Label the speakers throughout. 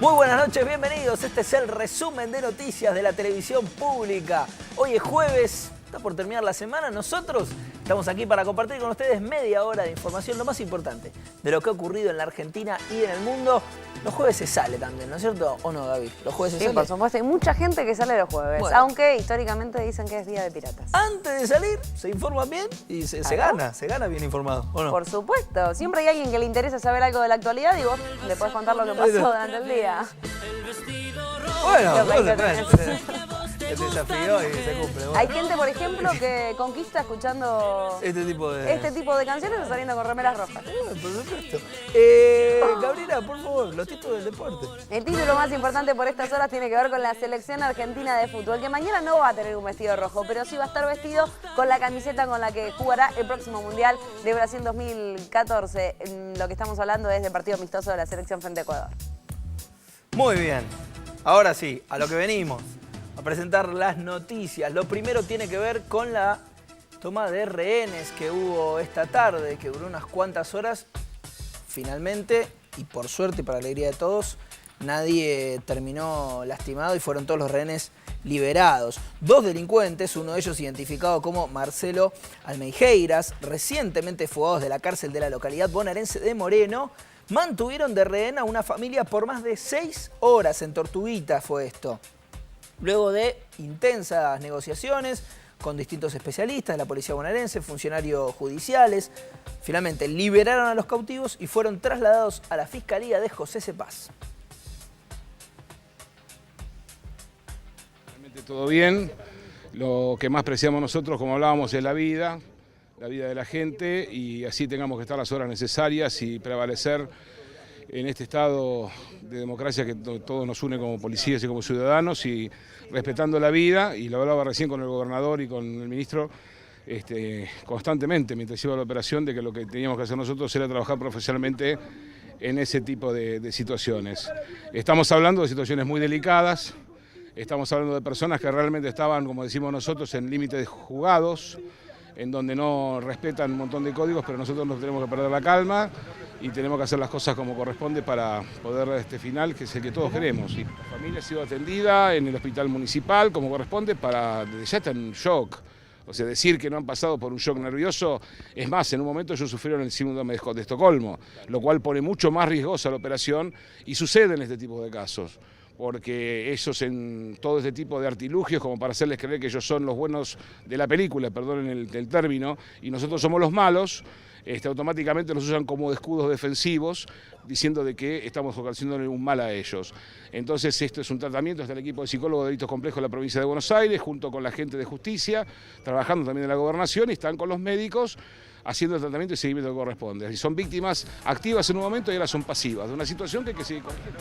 Speaker 1: Muy buenas noches, bienvenidos. Este es el resumen de noticias de la televisión pública. Hoy es jueves, está por terminar la semana. Nosotros estamos aquí para compartir con ustedes media hora de información, lo más importante de lo que ha ocurrido en la Argentina y en el mundo. Los jueves se sale también, ¿no es cierto? ¿O no, Gaby? Los jueves se sale.
Speaker 2: Sí, por supuesto. Hay mucha gente que sale los jueves, bueno, aunque históricamente dicen que es día de piratas.
Speaker 1: Antes de salir, se informa bien y se gana bien informado, ¿o no?
Speaker 2: Por supuesto. Siempre hay alguien que le interesa saber algo de la actualidad y vos le podés contar lo que pasó durante el día.
Speaker 1: Bueno, te desafío y se cumple. Bueno.
Speaker 2: Hay gente, por ejemplo, que conquista escuchando
Speaker 1: este tipo de
Speaker 2: canciones o saliendo con remeras rojas.
Speaker 1: Por supuesto. Gabriela, por favor, los títulos del deporte.
Speaker 2: El título más importante por estas horas tiene que ver con la selección argentina de fútbol, que mañana no va a tener un vestido rojo, pero sí va a estar vestido con la camiseta con la que jugará el próximo Mundial de Brasil 2014. Lo que estamos hablando es del partido amistoso de la selección frente a Ecuador.
Speaker 1: Muy bien. Ahora sí, a lo que venimos. A presentar las noticias. Lo primero tiene que ver con la toma de rehenes que hubo esta tarde, que duró unas cuantas horas. Finalmente, y por suerte y para alegría de todos, nadie terminó lastimado y fueron todos los rehenes liberados. Dos delincuentes, uno de ellos identificado como Marcelo Almeijeiras, recientemente fugados de la cárcel de la localidad bonaerense de Moreno, mantuvieron de rehén a una familia por más de 6 horas. En Tortuguita fue esto. Luego de intensas negociaciones con distintos especialistas de la policía bonaerense, funcionarios judiciales, finalmente liberaron a los cautivos y fueron trasladados a la Fiscalía de José Cepaz.
Speaker 3: Realmente todo bien. Lo que más preciamos nosotros, como hablábamos, es la vida de la gente, y así tengamos que estar las horas necesarias y prevalecer en este estado de democracia que todos nos une como policías y como ciudadanos, y respetando la vida. Y lo hablaba recién con el gobernador y con el ministro constantemente mientras iba la operación, de que lo que teníamos que hacer nosotros era trabajar profesionalmente en ese tipo de situaciones. Estamos hablando de situaciones muy delicadas, estamos hablando de personas que realmente estaban, como decimos nosotros, en límites jugados, en donde no respetan un montón de códigos, pero nosotros no tenemos que perder la calma y tenemos que hacer las cosas como corresponde para poder dar este final, que es el que todos queremos. Y la familia ha sido atendida en el hospital municipal como corresponde, ya está en shock. O sea, decir que no han pasado por un shock nervioso, es más, en un momento ellos sufrieron el síndrome de Estocolmo, lo cual pone mucho más riesgosa la operación, y sucede en este tipo de casos, porque ellos en todo este tipo de artilugios, como para hacerles creer que ellos son los buenos de la película, perdonen el término, y nosotros somos los malos, automáticamente los usan como escudos defensivos, diciendo de que estamos ocasionándole un mal a ellos. Entonces esto es un tratamiento, está el equipo de psicólogos de delitos complejos de la provincia de Buenos Aires, junto con la gente de justicia, trabajando también en la gobernación, y están con los médicos haciendo el tratamiento y seguimiento que corresponde. Y son víctimas activas en un momento y ahora son pasivas, de una situación que hay que seguir corrigiendo.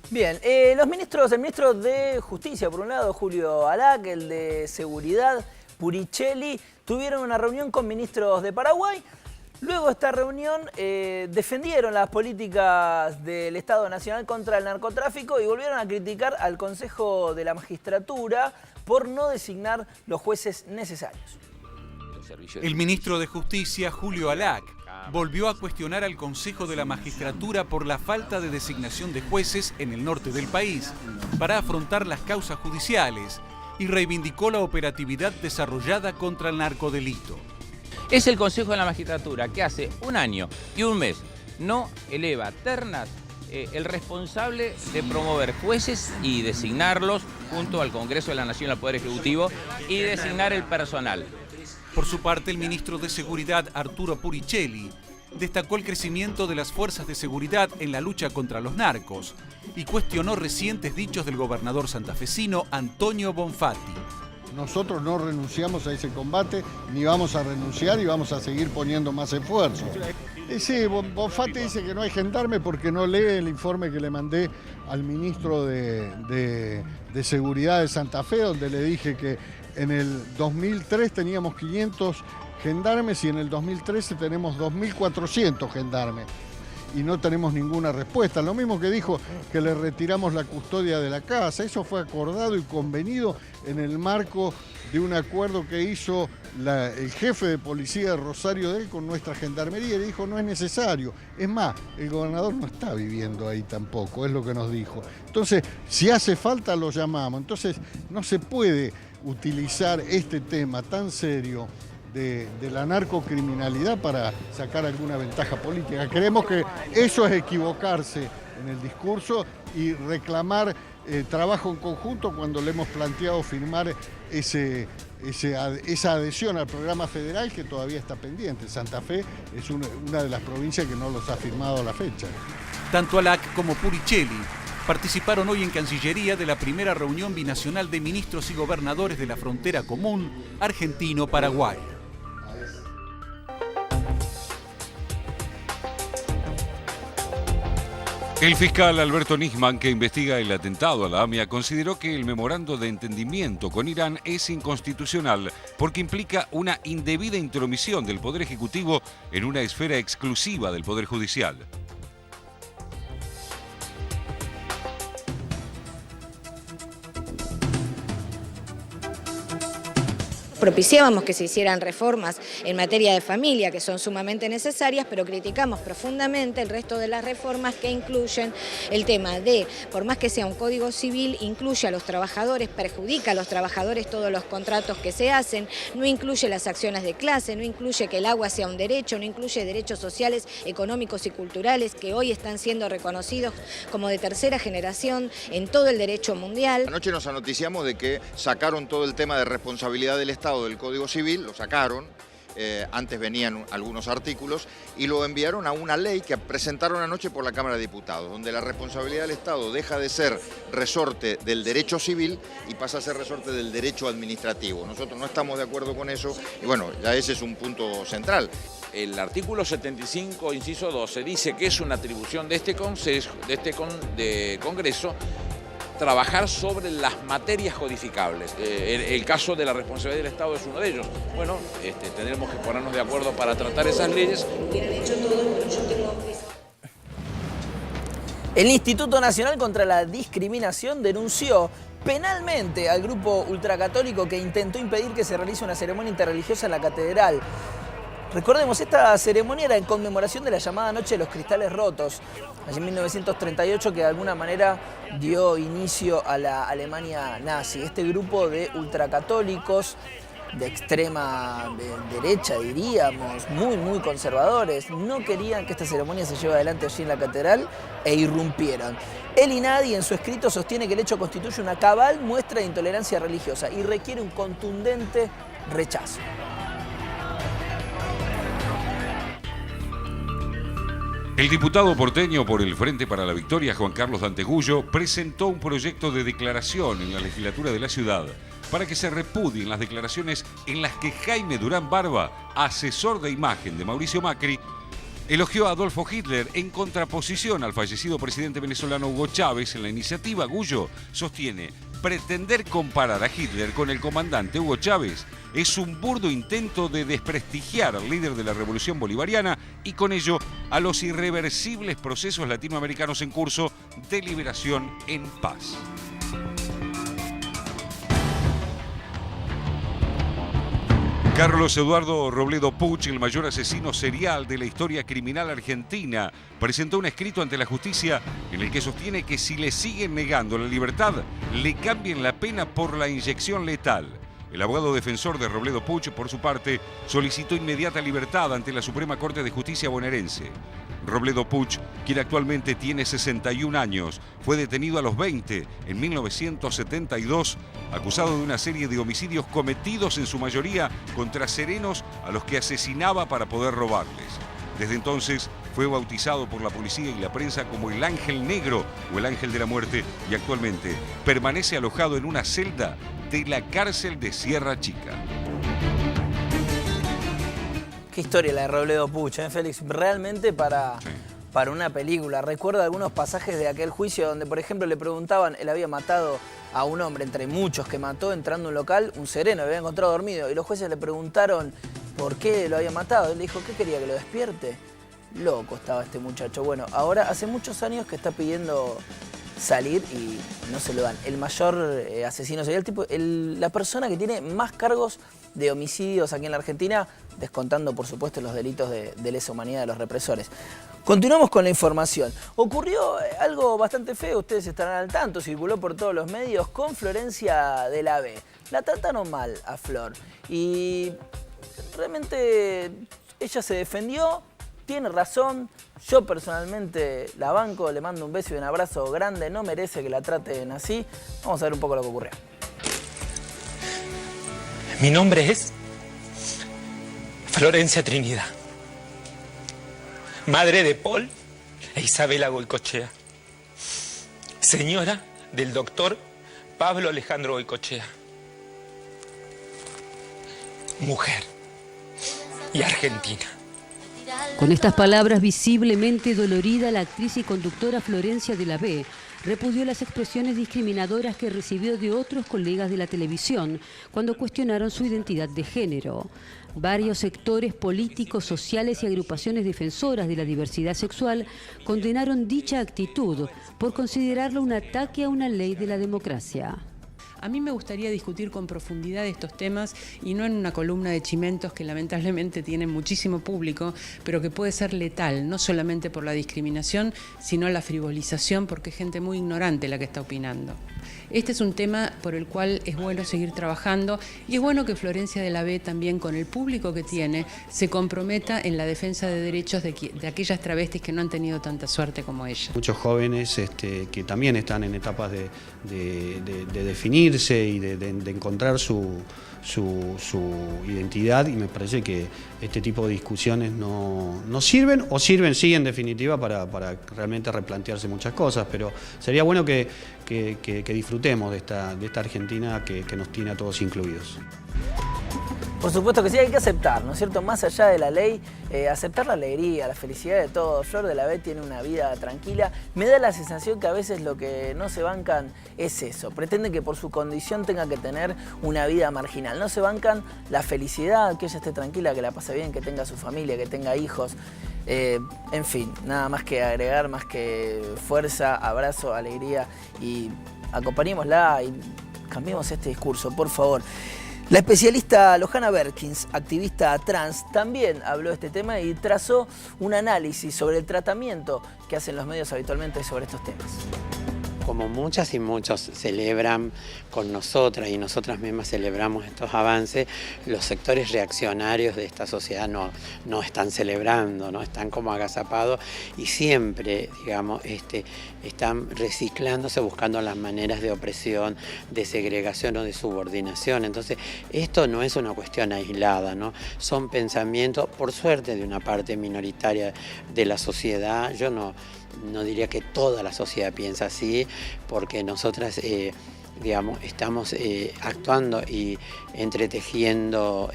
Speaker 1: Bien, el ministro de Justicia, por un lado, Julio Alac, el de Seguridad, Puricelli, tuvieron una reunión con ministros de Paraguay. Luego de esta reunión defendieron las políticas del Estado Nacional contra el narcotráfico y volvieron a criticar al Consejo de la Magistratura por no designar los jueces necesarios.
Speaker 4: El ministro de Justicia, Julio Alac, volvió a cuestionar al Consejo de la Magistratura por la falta de designación de jueces en el norte del país para afrontar las causas judiciales, y reivindicó la operatividad desarrollada contra el narcodelito.
Speaker 5: Es el Consejo de la Magistratura que hace un año y un mes no eleva ternas el responsable de promover jueces y designarlos junto al Congreso de la Nación, al Poder Ejecutivo, y designar el personal.
Speaker 4: Por su parte, el ministro de Seguridad, Arturo Puricelli, destacó el crecimiento de las fuerzas de seguridad en la lucha contra los narcos y cuestionó recientes dichos del gobernador santafesino Antonio Bonfatti.
Speaker 6: Nosotros no renunciamos a ese combate, ni vamos a renunciar, y vamos a seguir poniendo más esfuerzo. Sí, Bonfatti dice que no hay gendarme porque no lee el informe que le mandé al ministro de Seguridad de Santa Fe, donde le dije que en el 2003 teníamos 500 gendarmes y en el 2013 tenemos 2.400 gendarmes. Y no tenemos ninguna respuesta. Lo mismo que dijo que le retiramos la custodia de la casa. Eso fue acordado y convenido en el marco de un acuerdo que hizo el jefe de policía de Rosario de él con nuestra gendarmería y le dijo no es necesario. Es más, el gobernador no está viviendo ahí tampoco, es lo que nos dijo. Entonces, si hace falta lo llamamos. Entonces, no se puede utilizar este tema tan serio de la narcocriminalidad para sacar alguna ventaja política. Creemos que eso es equivocarse en el discurso y reclamar trabajo en conjunto cuando le hemos planteado firmar esa adhesión al programa federal que todavía está pendiente. Santa Fe es una de las provincias que no los ha firmado a la fecha.
Speaker 4: Tanto Alac como Puricelli participaron hoy en Cancillería de la primera reunión binacional de ministros y gobernadores de la frontera común argentino-paraguay.
Speaker 7: El fiscal Alberto Nisman, que investiga el atentado a la AMIA, consideró que el memorando de entendimiento con Irán es inconstitucional porque implica una indebida intromisión del Poder Ejecutivo en una esfera exclusiva del Poder Judicial.
Speaker 8: Propiciábamos que se hicieran reformas en materia de familia, que son sumamente necesarias, pero criticamos profundamente el resto de las reformas que incluyen el tema de, por más que sea un código civil, incluye a los trabajadores, perjudica a los trabajadores todos los contratos que se hacen, no incluye las acciones de clase, no incluye que el agua sea un derecho, no incluye derechos sociales, económicos y culturales que hoy están siendo reconocidos como de tercera generación en todo el derecho mundial.
Speaker 9: Anoche nos anoticiamos de que sacaron todo el tema de responsabilidad del Estado del Código Civil, lo sacaron, antes venían algunos artículos, y lo enviaron a una ley que presentaron anoche por la Cámara de Diputados, donde la responsabilidad del Estado deja de ser resorte del derecho civil y pasa a ser resorte del derecho administrativo. Nosotros no estamos de acuerdo con eso y bueno, ya ese es un punto central.
Speaker 10: El artículo 75, inciso 12, dice que es una atribución de este Congreso trabajar sobre las materias codificables. El caso de la responsabilidad del Estado es uno de ellos. Bueno, tendremos que ponernos de acuerdo para tratar esas leyes.
Speaker 1: El Instituto Nacional contra la Discriminación denunció penalmente al grupo ultracatólico que intentó impedir que se realice una ceremonia interreligiosa en la catedral. Recordemos, esta ceremonia era en conmemoración de la llamada Noche de los Cristales Rotos, allí en 1938, que de alguna manera dio inicio a la Alemania nazi. Este grupo de ultracatólicos de extrema derecha, diríamos, muy conservadores, no querían que esta ceremonia se lleve adelante allí en la catedral e irrumpieron. El INADI en su escrito sostiene que el hecho constituye una cabal muestra de intolerancia religiosa y requiere un contundente rechazo.
Speaker 7: El diputado porteño por el Frente para la Victoria, Juan Carlos Dantegullo, presentó un proyecto de declaración en la legislatura de la ciudad para que se repudien las declaraciones en las que Jaime Durán Barba, asesor de imagen de Mauricio Macri, elogió a Adolfo Hitler en contraposición al fallecido presidente venezolano Hugo Chávez. En la iniciativa, Gullo sostiene: pretender comparar a Hitler con el comandante Hugo Chávez es un burdo intento de desprestigiar al líder de la revolución bolivariana y con ello a los irreversibles procesos latinoamericanos en curso de liberación en paz. Carlos Eduardo Robledo Puch, el mayor asesino serial de la historia criminal argentina, presentó un escrito ante la justicia en el que sostiene que si le siguen negando la libertad, le cambien la pena por la inyección letal. El abogado defensor de Robledo Puch, por su parte, solicitó inmediata libertad ante la Suprema Corte de Justicia bonaerense. Robledo Puch, quien actualmente tiene 61 años, fue detenido a los 20, en 1972, acusado de una serie de homicidios cometidos en su mayoría contra serenos a los que asesinaba para poder robarles. Desde entonces fue bautizado por la policía y la prensa como el Ángel Negro o el Ángel de la Muerte y actualmente permanece alojado en una celda de la cárcel de Sierra Chica.
Speaker 1: Qué historia la de Robledo Puch, Félix, realmente para una película. Recuerdo algunos pasajes de aquel juicio donde, por ejemplo, le preguntaban, él había matado a un hombre, entre muchos que mató, entrando a un local, un sereno, lo había encontrado dormido, y los jueces le preguntaron por qué lo había matado. Él le dijo, ¿qué quería, que lo despierte? Loco estaba este muchacho. Bueno, ahora hace muchos años que está pidiendo salir y no se lo dan. El mayor asesino sería la persona que tiene más cargos de homicidios aquí en la Argentina, descontando por supuesto los delitos de lesa humanidad de los represores. Continuamos con la información. Ocurrió algo bastante feo, ustedes estarán al tanto, circuló por todos los medios con Florencia de la B. La trataron mal a Flor y realmente ella se defendió, tiene razón. Yo personalmente la banco, le mando un beso y un abrazo grande, no merece que la traten así. Vamos a ver un poco lo que ocurrió.
Speaker 11: Mi nombre es Florencia Trinidad, madre de Paul e Isabela Goicoechea, señora del doctor Pablo Alejandro Goicoechea, mujer y argentina.
Speaker 12: Con estas palabras visiblemente dolorida, la actriz y conductora Florencia de la B repudió las expresiones discriminadoras que recibió de otros colegas de la televisión cuando cuestionaron su identidad de género. Varios sectores políticos, sociales y agrupaciones defensoras de la diversidad sexual condenaron dicha actitud por considerarlo un ataque a una ley de la democracia.
Speaker 13: A mí me gustaría discutir con profundidad estos temas y no en una columna de chimentos que lamentablemente tiene muchísimo público, pero que puede ser letal, no solamente por la discriminación, sino la frivolización, porque es gente muy ignorante la que está opinando. Este es un tema por el cual es bueno seguir trabajando y es bueno que Florencia de la B también, con el público que tiene, se comprometa en la defensa de derechos de aquellas travestis que no han tenido tanta suerte como ella.
Speaker 14: Muchos jóvenes que también están en etapas de definirse y de encontrar su identidad, y me parece que este tipo de discusiones no sirven, o sirven sí en definitiva para realmente replantearse muchas cosas, pero sería bueno que disfrutemos de esta Argentina que nos tiene a todos incluidos.
Speaker 1: Por supuesto que sí, hay que aceptar, ¿no es cierto? Más allá de la ley, aceptar la alegría, la felicidad de todos. Flor de la B tiene una vida tranquila. Me da la sensación que a veces lo que no se bancan es eso. Pretenden que por su condición tenga que tener una vida marginal. No se bancan la felicidad, que ella esté tranquila, que la pase bien, que tenga su familia, que tenga hijos. En fin, nada más que agregar, más que fuerza, abrazo, alegría, y acompañémosla y cambiemos este discurso, por favor. La especialista Lohana Berkins, activista trans, también habló de este tema y trazó un análisis sobre el tratamiento que hacen los medios habitualmente sobre estos temas.
Speaker 15: Como muchas y muchos celebran con nosotras y nosotras mismas celebramos estos avances, los sectores reaccionarios de esta sociedad no están celebrando, ¿no? Están como agazapados y siempre, digamos, están reciclándose, buscando las maneras de opresión, de segregación o de subordinación. Entonces, esto no es una cuestión aislada, ¿no? Son pensamientos, por suerte, de una parte minoritaria de la sociedad. Yo no diría que toda la sociedad piensa así, porque nosotras, digamos, estamos actuando y entretejiendo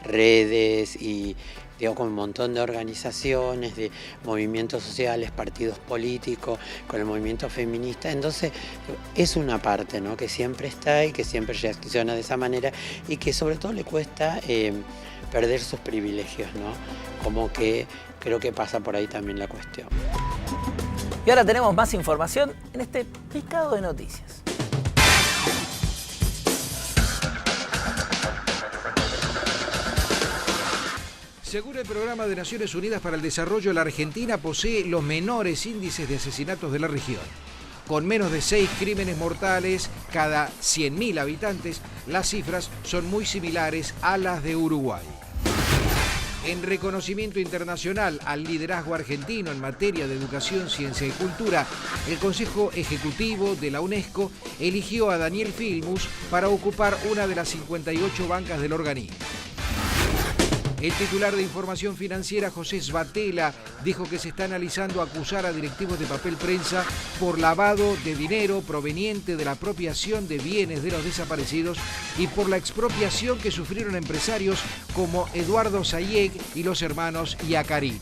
Speaker 15: redes y, digo, con un montón de organizaciones, de movimientos sociales, partidos políticos, con el movimiento feminista. Entonces, es una parte, ¿no?, que siempre está y que siempre reacciona de esa manera y que sobre todo le cuesta perder sus privilegios, ¿no? Como que creo que pasa por ahí también la cuestión.
Speaker 1: Y ahora tenemos más información en este picado de noticias.
Speaker 16: Según el Programa de Naciones Unidas para el Desarrollo, la Argentina posee los menores índices de asesinatos de la región. Con menos de 6 crímenes mortales cada 100.000 habitantes, las cifras son muy similares a las de Uruguay. En reconocimiento internacional al liderazgo argentino en materia de educación, ciencia y cultura, el Consejo Ejecutivo de la UNESCO eligió a Daniel Filmus para ocupar una de las 58 bancas del organismo. El titular de Información Financiera, José Svatela, dijo que se está analizando acusar a directivos de Papel Prensa por lavado de dinero proveniente de la apropiación de bienes de los desaparecidos y por la expropiación que sufrieron empresarios como Eduardo Sayeg y los hermanos Iacarino.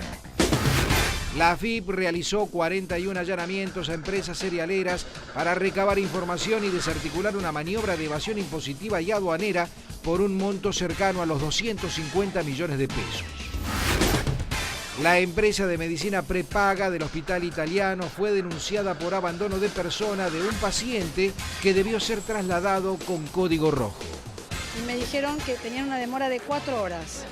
Speaker 16: La AFIP realizó 41 allanamientos a empresas cerealeras para recabar información y desarticular una maniobra de evasión impositiva y aduanera por un monto cercano a los 250 millones de pesos. La empresa de medicina prepaga del hospital italiano fue denunciada por abandono de persona de un paciente que debió ser trasladado con código rojo.
Speaker 17: Y me dijeron que tenían una demora de 4 horas.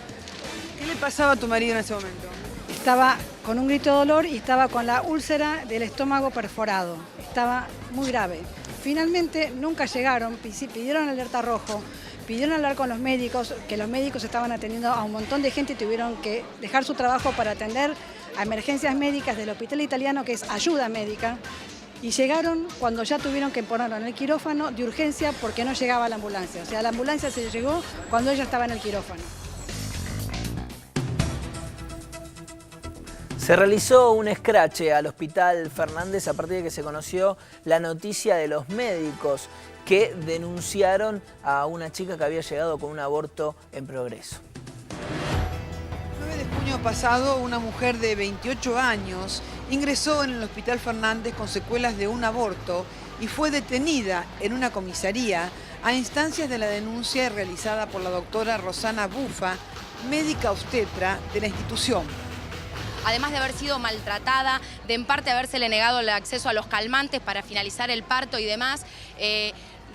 Speaker 18: ¿Qué le pasaba a tu marido en ese momento?
Speaker 17: Estaba con un grito de dolor y estaba con la úlcera del estómago perforado. Estaba muy grave. Finalmente nunca llegaron, pidieron alerta rojo, pidieron hablar con los médicos, que los médicos estaban atendiendo a un montón de gente y tuvieron que dejar su trabajo para atender a emergencias médicas del hospital italiano, que es ayuda médica, y llegaron cuando ya tuvieron que ponerlo en el quirófano de urgencia porque no llegaba la ambulancia. O sea, la ambulancia se llegó cuando ella estaba en el quirófano.
Speaker 1: Se realizó un escrache al Hospital Fernández a partir de que se conoció la noticia de los médicos que denunciaron a una chica que había llegado con un aborto en progreso.
Speaker 18: El 9 de junio pasado, una mujer de 28 años ingresó en el Hospital Fernández con secuelas de un aborto y fue detenida en una comisaría a instancias de la denuncia realizada por la doctora Rosana Bufa, médica obstetra de la institución.
Speaker 19: Además de haber sido maltratada, de en parte habérsele negado el acceso a los calmantes para finalizar el parto y demás.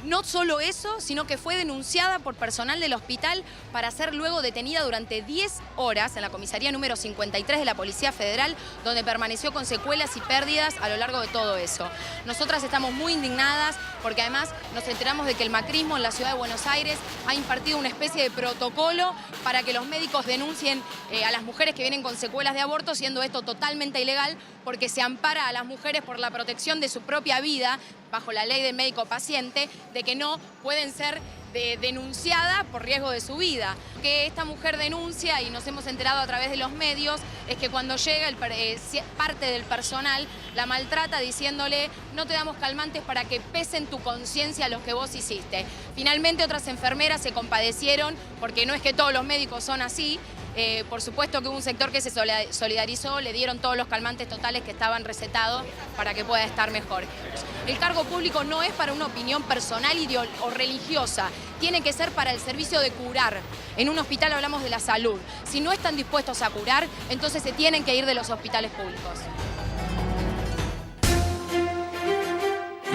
Speaker 19: No solo eso, sino que fue denunciada por personal del hospital para ser luego detenida durante 10 horas en la comisaría número 53 de la Policía Federal, donde permaneció con secuelas y pérdidas a lo largo de todo eso. Nosotras estamos muy indignadas porque además nos enteramos de que el macrismo en la ciudad de Buenos Aires ha impartido una especie de protocolo para que los médicos denuncien a las mujeres que vienen con secuelas de aborto, siendo esto totalmente ilegal porque se ampara a las mujeres por la protección de su propia vida bajo la ley del médico paciente, de que no pueden ser denunciada por riesgo de su vida. Que esta mujer denuncia, y nos hemos enterado a través de los medios, es que cuando llega parte del personal la maltrata diciéndole: no te damos calmantes para que pesen tu conciencia los que vos hiciste. Finalmente otras enfermeras se compadecieron, porque no es que todos los médicos son así. Por supuesto que hubo un sector que se solidarizó, le dieron todos los calmantes totales que estaban recetados para que pueda estar mejor. El cargo público no es para una opinión personal o religiosa, tiene que ser para el servicio de curar. En un hospital hablamos de la salud. Si no están dispuestos a curar, entonces se tienen que ir de los hospitales públicos.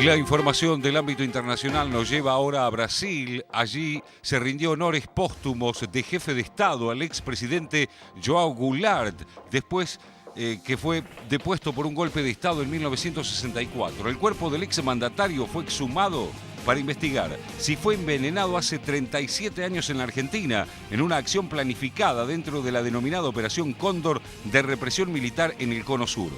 Speaker 7: La información del ámbito internacional nos lleva ahora a Brasil. Allí se rindió honores póstumos de jefe de Estado al expresidente João Goulart, después que fue depuesto por un golpe de Estado en 1964. El cuerpo del exmandatario fue exhumado para investigar si fue envenenado hace 37 años en la Argentina, en una acción planificada dentro de la denominada Operación Cóndor de represión militar en el Cono Sur.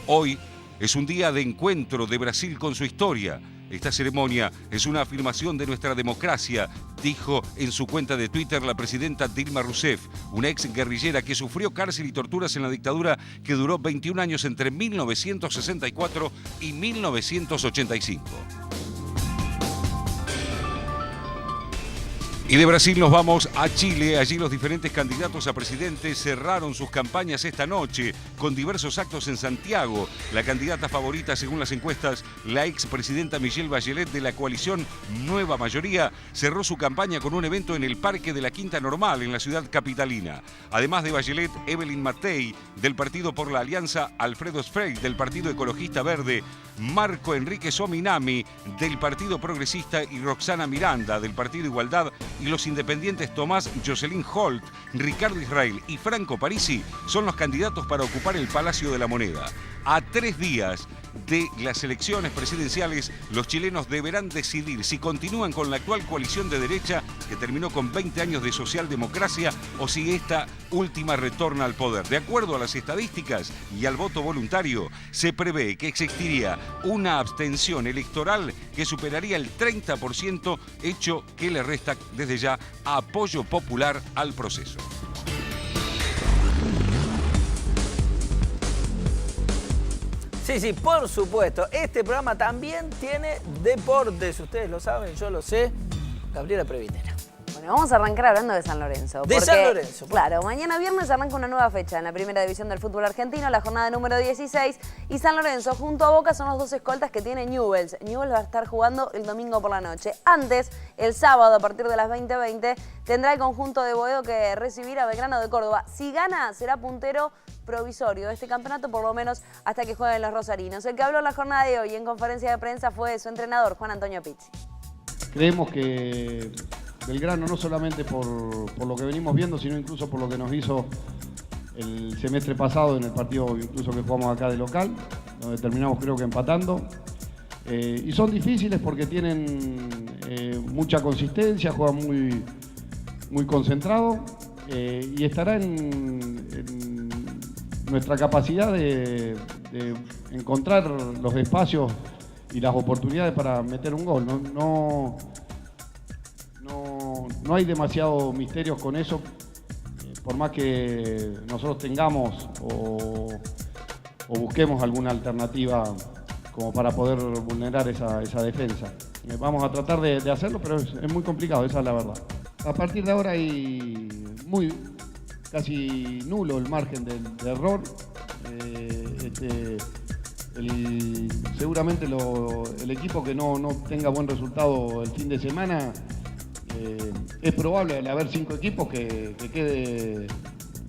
Speaker 7: Hoy es un día de encuentro de Brasil con su historia. Esta ceremonia es una afirmación de nuestra democracia, dijo en su cuenta de Twitter la presidenta Dilma Rousseff, una ex guerrillera que sufrió cárcel y torturas en la dictadura que duró 21 años entre 1964 y 1985. Y de Brasil nos vamos a Chile. Allí los diferentes candidatos a presidente cerraron sus campañas esta noche con diversos actos en Santiago. La candidata favorita, según las encuestas, la expresidenta Michelle Bachelet de la coalición Nueva Mayoría, cerró su campaña con un evento en el Parque de la Quinta Normal, en la ciudad capitalina. Además de Bachelet, Evelyn Matei, del Partido por la Alianza, Alfredo Frey, del Partido Ecologista Verde, Marco Enrique Sominami, del Partido Progresista, y Roxana Miranda, del Partido Igualdad, y los independientes Tomás Jocelyn Holt, Ricardo Israel y Franco Parisi son los candidatos para ocupar el Palacio de la Moneda. A 3 días de las elecciones presidenciales, los chilenos deberán decidir si continúan con la actual coalición de derecha que terminó con 20 años de socialdemocracia o si esta última retorna al poder. De acuerdo a las estadísticas y al voto voluntario, se prevé que existiría una abstención electoral que superaría el 30%, hecho que le resta desde ya apoyo popular al proceso.
Speaker 1: Sí, por supuesto. Este programa también tiene deportes. Ustedes lo saben, yo lo sé. Gabriela Previtera.
Speaker 2: Bueno, vamos a arrancar hablando de San Lorenzo.
Speaker 1: De San Lorenzo.
Speaker 2: Claro, mañana viernes arranca una nueva fecha en la primera división del fútbol argentino, la jornada número 16. Y San Lorenzo junto a Boca son los dos escoltas que tiene Newell's. Newell's va a estar jugando el domingo por la noche. Antes, el sábado a partir de las 20:20, tendrá el conjunto de Boedo que recibir a Belgrano de Córdoba. Si gana, será puntero provisorio de este campeonato, por lo menos hasta que jueguen los rosarinos. El que habló en la jornada de hoy en conferencia de prensa fue su entrenador, Juan Antonio Pizzi.
Speaker 20: Creemos que Belgrano, no solamente por lo que venimos viendo, sino incluso por lo que nos hizo el semestre pasado en el partido incluso que jugamos acá de local, donde terminamos creo que empatando. Y son difíciles porque tienen mucha consistencia, juegan muy concentrado y estará en nuestra capacidad de encontrar los espacios y las oportunidades para meter un gol. No hay demasiados misterios con eso, por más que nosotros tengamos o busquemos alguna alternativa como para poder vulnerar esa defensa. Vamos a tratar de hacerlo, pero es muy complicado, esa es la verdad. A partir de ahora hay casi nulo el margen de error. Seguramente el equipo que no tenga buen resultado el fin de semana, es probable al haber 5 equipos que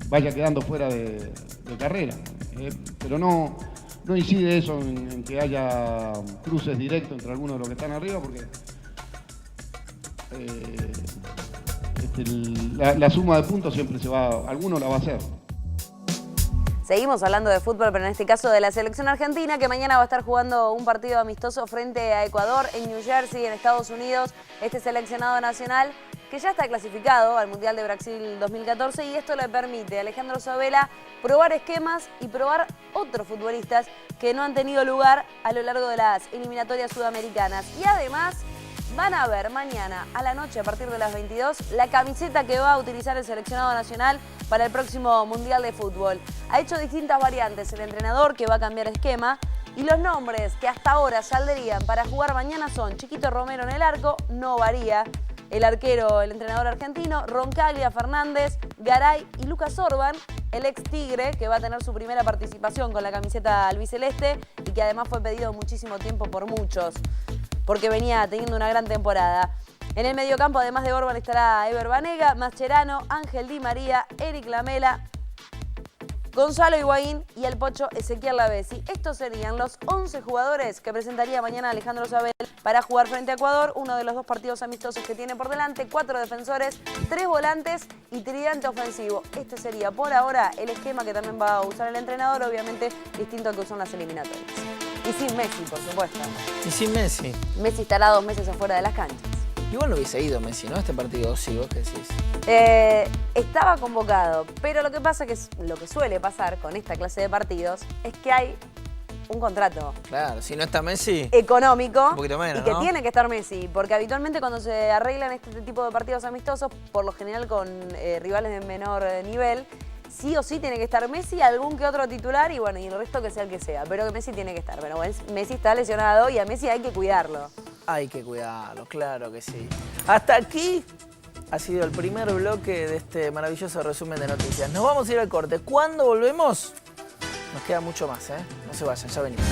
Speaker 20: vaya quedando fuera de carrera. Pero no incide eso en que haya cruces directos entre algunos de los que están arriba, porque la suma de puntos siempre alguno la va a hacer.
Speaker 2: Seguimos hablando de fútbol, pero en este caso de la selección argentina, que mañana va a estar jugando un partido amistoso frente a Ecuador en New Jersey, en Estados Unidos. Este seleccionado nacional que ya está clasificado al Mundial de Brasil 2014 y esto le permite a Alejandro Sabela probar esquemas y probar otros futbolistas que no han tenido lugar a lo largo de las eliminatorias sudamericanas. Y además van a ver mañana a la noche, a partir de las 22, la camiseta que va a utilizar el seleccionado nacional para el próximo Mundial de Fútbol. Ha hecho distintas variantes el entrenador, que va a cambiar esquema, y los nombres que hasta ahora saldrían para jugar mañana son Chiquito Romero en el arco, no varía el arquero, el entrenador argentino, Roncaglia, Fernández, Garay y Lucas Orban, el ex Tigre, que va a tener su primera participación con la camiseta albiceleste y que además fue pedido muchísimo tiempo por muchos, porque venía teniendo una gran temporada. En el mediocampo, además de Orban, estará Ever Banega, Mascherano, Ángel Di María, Eric Lamela, Gonzalo Higuaín y el Pocho Ezequiel Lavezzi. Estos serían los 11 jugadores que presentaría mañana Alejandro Sabela para jugar frente a Ecuador, uno de los 2 partidos amistosos que tiene por delante, 4 defensores, 3 volantes y tridente ofensivo. Este sería por ahora el esquema que también va a usar el entrenador, obviamente distinto al que usó en las eliminatorias. Y sin Messi, por supuesto.
Speaker 1: ¿Y sin Messi?
Speaker 2: Messi estará 2 meses afuera de las canchas.
Speaker 1: Igual no hubiese ido Messi, ¿no? Este partido, sí, ¿vos qué decís?
Speaker 2: Estaba convocado, pero lo que pasa que lo que suele pasar con esta clase de partidos es que hay un contrato.
Speaker 1: Claro, si no está Messi,
Speaker 2: económico,
Speaker 1: un poquito menos,
Speaker 2: y que
Speaker 1: ¿no?
Speaker 2: tiene que estar Messi, porque habitualmente cuando se arreglan este tipo de partidos amistosos, por lo general con rivales de menor nivel, sí o sí tiene que estar Messi, algún que otro titular y bueno, y el resto que sea el que sea, pero que Messi tiene que estar. Pero bueno, Messi está lesionado y a Messi hay que cuidarlo.
Speaker 1: Hay que cuidarlo, claro que sí. Hasta aquí ha sido el primer bloque de este maravilloso resumen de noticias. Nos vamos a ir al corte. Cuando volvemos, nos queda mucho más, ¿eh? No se vayan, ya venimos.